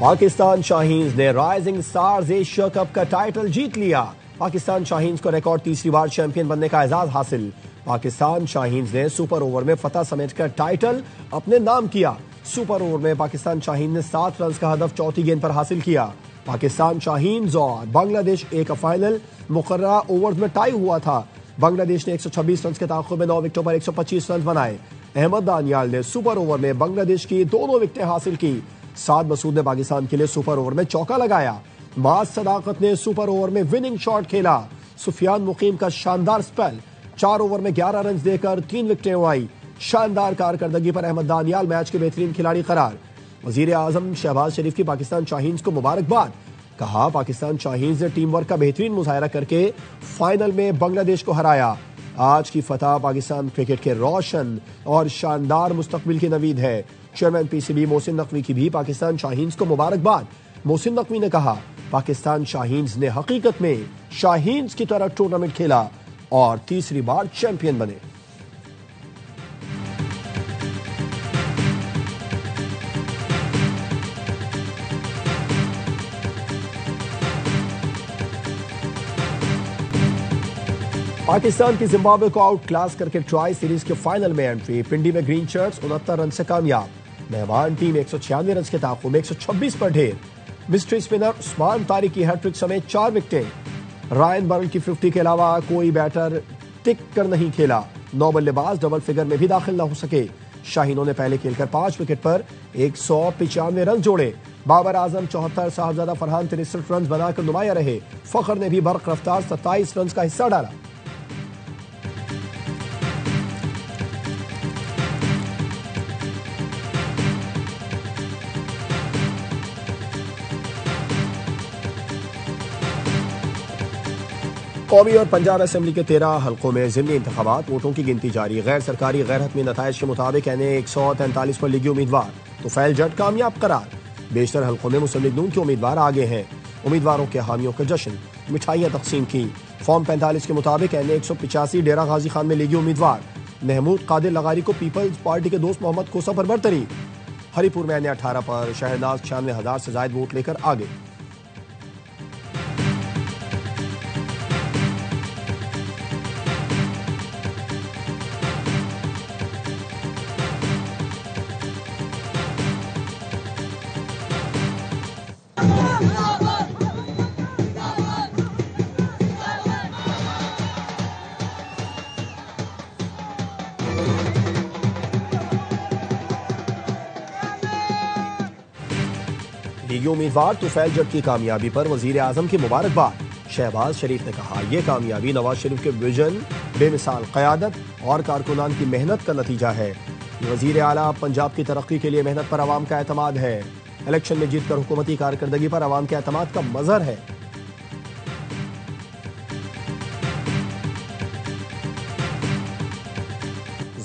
पाकिस्तान शाहीन्स ने rising stars Asia cup का title जीत लिया। पाकिस्तान शाहीन्स को रिकॉर्ड तीसरी बार चैंपियन बनने का एजाज हासिल। पाकिस्तान शाहीन्स ने सुपर ओवर में फतह समेटकर टाइटल अपने नाम किया। सुपर ओवर में पाकिस्तान शाहीन ने 7 रन का हदफ चौथी गेंद पर हासिल किया। पाकिस्तान शाहीन्स और बांग्लादेश ए का फाइनल मुकर्ररा ओवर्स में टाई हुआ था। बांग्लादेश ने 126 रन के ताक़ुब में 9 विकेटों पर 125 रन बनाए। अहमद दानियाल ने सुपर ओवर में बांग्लादेश की दोनों विकेटें हासिल की। साद मसूद ने पाकिस्तान के लिए सुपर ओवर में चौका लगाया। माज सदाकत ने सुपर ओवर में विनिंग शॉट खेला। सुफियान मुकीम का शानदार स्पेल, 4 ओवर में 11 रन देकर 3 विकेटें उड़ाई। शानदार कारकर्दगी पर अहमद दानियाल मैच के बेहतरीन खिलाड़ी करार। वजीर आजम शहबाज शरीफ की पाकिस्तान शाहीन्स को मुबारकबाद। कहा, पाकिस्तान शाहीन्स ने टीम वर्क का बेहतरीन मुजाहरा करके फाइनल में बांग्लादेश को हराया। आज की फतह पाकिस्तान क्रिकेट के रोशन और शानदार मुस्तकबिल की नवीद है। चेयरमैन पीसीबी मोहसिन नकवी की भी पाकिस्तान शाहीन्स को मुबारकबाद। मोहसिन नकवी ने कहा, पाकिस्तान शाहीन्स ने हकीकत में शाहीन्स की तरह टूर्नामेंट खेला और तीसरी बार चैंपियन बने। पाकिस्तान की जिम्बाब्वे को आउट क्लास करके ट्राई सीरीज के फाइनल में एंट्री। पिंडी में ग्रीन शर्ट्स 69 रन से कामयाब। मेहमान टीम 196 रन के ताक़ुब में 126 पर ढेर। मिस्ट्री स्पिनर उस्मान तारिक की हैट्रिक समेत 4 विकेटें। रायन बर्ल की 50 के अलावा कोई बैटर टिक कर नहीं खेला। 9 बल्लेबाज डबल फिगर में भी दाखिल न हो सके। शाहीनों ने पहले खेलकर 5 विकेट पर 195 रन जोड़े। बाबर आजम 74, साहबजादा फरहान 63 रन बनाकर नुमाया रहे। फखर ने भी बर्क रफ्तार 27 रन का हिस्सा डाला। कौमी और पंजाब असेंबली के 13 हल्कों में ज़िमनी इंतखाबात, वोटों की गिनती जारी। गैर सरकारी गैर हतमी नताइज के मुताबिक एनए 143 पर लीगी उम्मीदवार तुफैल जट कामयाब करार। बेशतर हल्कों में मुस्लिम लीग नून के उम्मीदवार आगे हैं। उम्मीदवारों के हामियों का जश्न, मिठाइयाँ तकसीम की। फॉर्म 45 के मुताबिक एनए 185 डेरा गाजी खान में लीगी उम्मीदवार। महमूद कादिर लगारी को पीपल्स पार्टी के दोस्त मोहम्मद कोसा पर बरतरी। हरीपुर में एनए 18 पर शहनाज 96,000 से ज्यादा वोट लेकर आगे। लीगी उम्मीदवार तुफैल जट की कामयाबी पर वजीर आजम की मुबारकबाद। शहबाज शरीफ ने कहा, यह कामयाबी नवाज शरीफ के विजन, बेमिसाल क़यादत और कारकुनान की मेहनत का नतीजा है। वजीर आला पंजाब की तरक्की के लिए मेहनत पर अवाम का एतमाद है। इलेक्शन में जीतकर हुकूमती कारकर्दगी पर अवाम के एतमाद का मजहर है।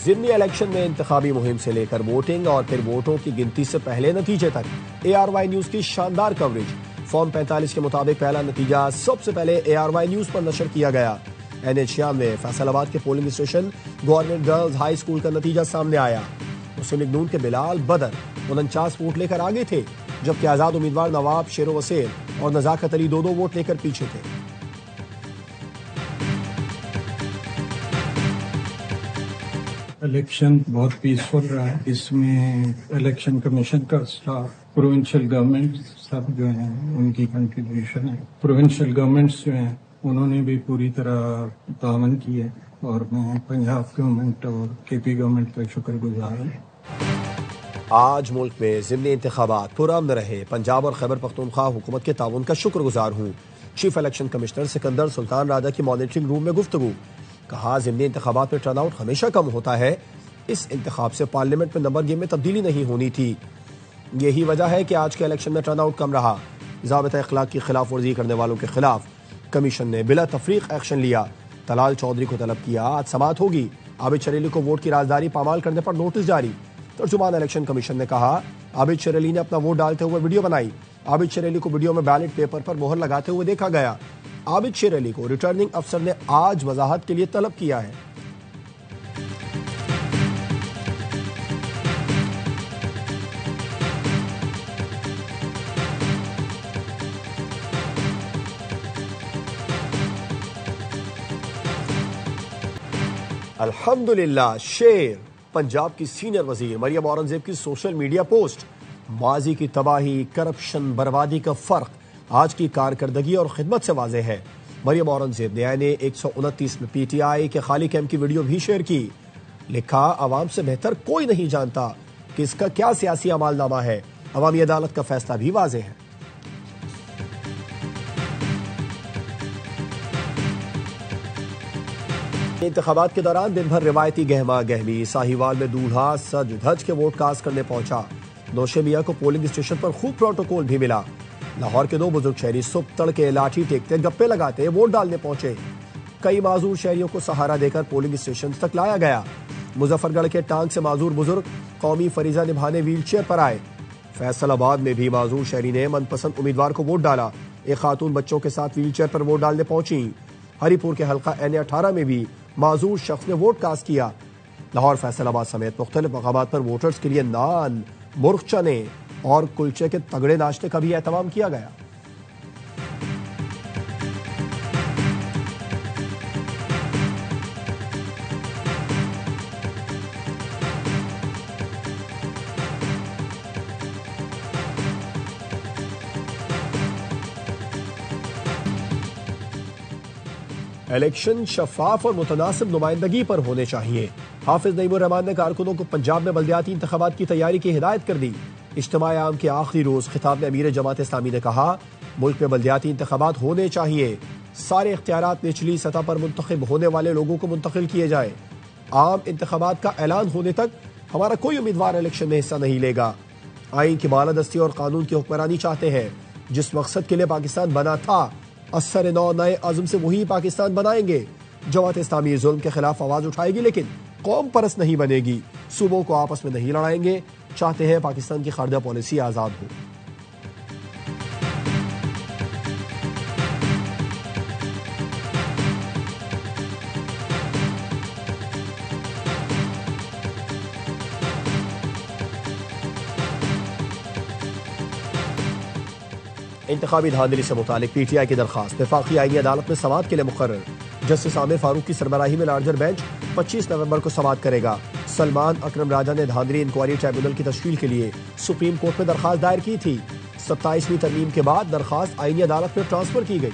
ज़िमनी इलेक्शन में इंतखाबी मुहिम से लेकर वोटिंग और फिर वोटों की गिनती से पहले नतीजे तक ARY न्यूज की शानदार कवरेज। फॉर्म 45 के मुताबिक पहला नतीजा सबसे पहले ARY न्यूज पर नशर किया गया। NH96 फैसलाबाद के polling station government girls high school का नतीजा सामने आया। मुस्लिम लीग नून के बिलाल बदर 49 वोट लेकर आगे थे, जबकि आजाद उम्मीदवार नवाब शेरो वसेर और नजाकत अली 2-2 वोट लेकर पीछे थे। इलेक्शन बहुत पीसफुल रहा है। इसमें इलेक्शन कमीशन का स्टाफ, प्रोविंशियल गवर्नमेंट सब जो हैं उनकी कंट्रीब्यूशन है। प्रोविंशियल गवर्नमेंट्स जो हैं उन्होंने भी पूरी तरह तावन की है और मैं पंजाब गवर्नमेंट और KP गवर्नमेंट का शुक्रगुजार हूँ। आज मुल्क में ज़िमनी इंतखाबात पुरअमन रहे। पंजाब और खैबर पख्तूनख्वा हुकूमत के ताउन का शुक्रगुजार हूँ। Chief election commissioner Sikandar Sultan Raja की मॉनिटरिंग रूम में गुफ्तगू। कहा, ज़िमनी इंतखाबात में टर्नआउट हमेशा कम होता है। इस इंतखाब से पार्लियामेंट में नंबर गेम में तब्दीली नहीं होनी थी। यही वजह है कि आज के इलेक्शन में टर्नआउट कम रहा। ज़ाबिता अखलाक की खिलाफ वर्जी करने वालों के खिलाफ कमीशन ने बिला तफरीक एक्शन लिया। तलाल चौधरी को तलब किया, आज समाअत होगी। आबिद शरेली को वोट की राजदारी पामाल करने पर नोटिस जारी। तर्जुमान इलेक्शन कमीशन ने कहा, आबिद शरेली ने अपना वोट डालते हुए वीडियो बनाई। आबिद शरेली को वीडियो में बैलेट पेपर पर मोहर लगाते हुए देखा गया। आबिद शरेली को रिटर्निंग अफसर ने आज वजाहत के लिए तलब किया है। अल्हम्दुलिल्लाह शेर। पंजाब की सीनियर वजीर मरियम औरंगजेब की सोशल मीडिया पोस्ट। माजी की तबाही, करप्शन, बर्बादी का फर्क आज की कारकर्दगी और खिदमत से वाजे है। मरियम औरंगजेब ने 129 में पीटीआई के खाली कैंप की वीडियो भी शेयर की। लिखा, आवाम से बेहतर कोई नहीं जानता कि इसका क्या सियासी अमालनामा है। अवामी अदालत का फैसला भी वाजे है। इंतखाबात के दौरान दिन भर रिवायती गहमा गहमी। साहिवाल में दूल्हा सज धज के वोट कास्ट करने पहुंचा। नौशे मियां को पोलिंग स्टेशन पर खूब प्रोटोकॉल भी मिला। लाहौर के 2 बुजुर्ग शहरी सुबह तड़के लाठी टेकते गप्पे लगाते वोट डालने पहुंचे। कई माजूर शहरियों को सहारा देकर पोलिंग स्टेशन तक लाया गया। मुजफ्फरगढ़ के टांग से माजूर बुजुर्ग कौमी फरीजा निभाने व्हीलचेयर पर आए। फैसलाबाद में भी माजूर शहरी ने मनपसंद उम्मीदवार को वोट डाला। एक खातून बच्चों के साथ व्हीलचेयर पर वोट डालने पहुंची। हरीपुर के हल्का NA-18 में भी माजूर शख्स ने वोट कास्ट किया। लाहौर, फैसलाबाद समेत मुख्तलिफ मकामात पर वोटर्स के लिए नान, मुर्ग चने और कुलचे के तगड़े नाश्ते का भी एहतमाम किया गया। इलेक्शन शफाफ और मुतनासिब नुमाइंदगी पर होने चाहिए। हाफिज नईमुर रहमान ने कारकुनों को पंजाब में बल्दियाती इंतखाबात की तैयारी की हिदायत कर दी। इज्तिमाई आम के आखिरी रोज खिताब में अमीर जमात इस्लामी ने कहा, मुल्क में बल्दियाती इंतखाबात होने चाहिए। सारे इख्तियारात निचली सतह पर मुंतखब होने वाले लोगों को मुंतकिल किए जाए। आम इंतखाबात का ऐलान होने तक हमारा कोई उम्मीदवार इलेक्शन में हिस्सा नहीं लेगा। आइन की बालादस्ती और कानून की हुक्मरानी चाहते हैं। जिस मकसद के लिए पाकिस्तान बना था, असर नौ नए आज़म से वही पाकिस्तान बनाएंगे। जमात इस्लामी जुल्म के खिलाफ आवाज उठाएगी, लेकिन कौम परस्त नहीं बनेगी। सूबों को आपस में नहीं लड़ाएंगे। चाहते हैं पाकिस्तान की खारजा पॉलिसी आजाद हो। इंतखाबी धांधली से मुतालिक PTI की दरखास्त वफाकी आईनी अदालत में समाअत के लिए मुकर्रर। जस्टिस आमिर फारूक की सरबराही में लार्जर बेंच 25 नवंबर को समाअत करेगा। सलमान अकरम राजा ने धांधली इंक्वायरी ट्राइब्यूनल की तश्कील के लिए सुप्रीम कोर्ट में दरखास्त दायर की थी। 27वीं तरमीम के बाद दरखास्त आईनी अदालत में ट्रांसफर की गई।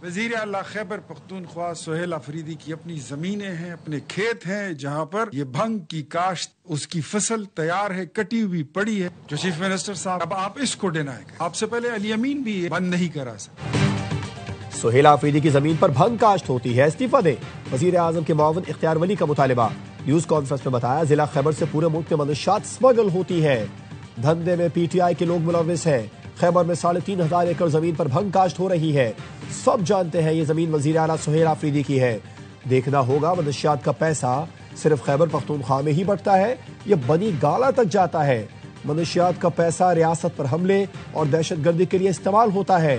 वज़ीर आला खैबर पख्तूनख्वा सोहेल अफरीदी की अपनी जमीनें हैं, अपने खेत हैं, जहां पर ये भंग की काश्त, उसकी फसल तैयार है, कटी हुई पड़ी है। जो चीफ मिनिस्टर साहब, अब आप इसको डिनाई करें। आपसे पहले अली अमीन भी ये बंद नहीं करा सकते। सोहेल अफरीदी की जमीन पर भंग काश्त होती है, इस्तीफा दे। वजीर आजम के मुआविन इख्तियार वली का मुतालिबा। न्यूज कॉन्फ्रेंस में बताया, जिला खैबर से पूरे मुल्क में मनशियात स्मगल होती है। धंधे में PTI के लोग मुलविस हैं। खैबर में 3,500 एकड़ जमीन पर भंग काश्त हो रही है। सब जानते हैं ये जमीन वजीर आला सोहेल अफरीदी की है। देखना होगा मनशियात का पैसा सिर्फ खैबर पख्तूनख्वा में ही बटता है, ये बनी गाला तक जाता है। मनशियात का पैसा रियासत पर हमले और दहशतगर्दी के लिए इस्तेमाल होता है।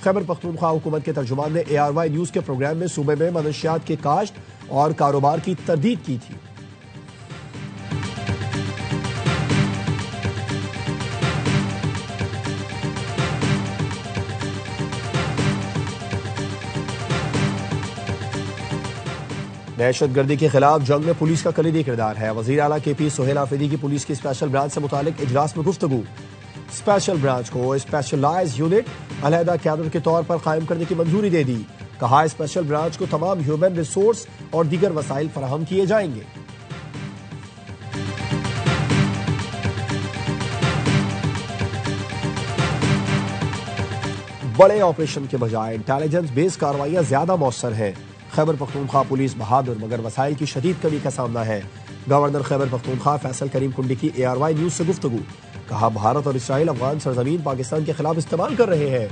खैबर पख्तूनख्वा हुकूमत के तर्जुमान ने ARY न्यूज के प्रोग्राम में सूबे में मनशियात के काश्त और कारोबार की तरदीद की थी। दहशतगर्दी के खिलाफ जंग में पुलिस का कलीदी किरदार है। वज़ीर आला KP सोहेल अफरीदी की पुलिस की स्पेशल ब्रांच से मुतालिक इजलास में गुफ्तगू। स्पेशल ब्रांच को स्पेशलाइज्ड यूनिट अलहदा कैडर के तौर पर कायम करने की मंजूरी दे दी। कहा, स्पेशल ब्रांच को तमाम ह्यूमन रिसोर्स और दीगर वसाइल फराहम किए जाएंगे। बड़े ऑपरेशन के बजाय इंटेलिजेंस बेस्ड कार्रवाइयां ज्यादा मौसर है। खैबर पख्तूनख्वा पुलिस बहादुर, मगर वसाइल की शदीद कमी का सामना है। गवर्नर खैबर पख्तूनख्वा फैसल करीम कुंडी की ARY न्यूज से गुफ्तगू। कहा, भारत और इसराइल अफगान सरजमीन पाकिस्तान के खिलाफ इस्तेमाल कर रहे हैं।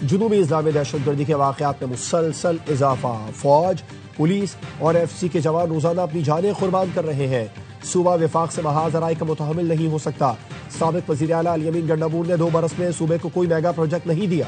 जुनूबी इस्लामी दहशतगर्दी के वाकयात में मुसलसल इजाफा। फौज, पुलिस और FC के जवान रोजाना अपनी जानें कुर्बान कर रहे हैं। सूबा विफाक से महाज आराई का मुतहमिल नहीं हो सकता। साबिक वज़ीर आला अली अमीन गंडाबूर ने 2 बरस में सूबे को कोई मेगा प्रोजेक्ट नहीं दिया।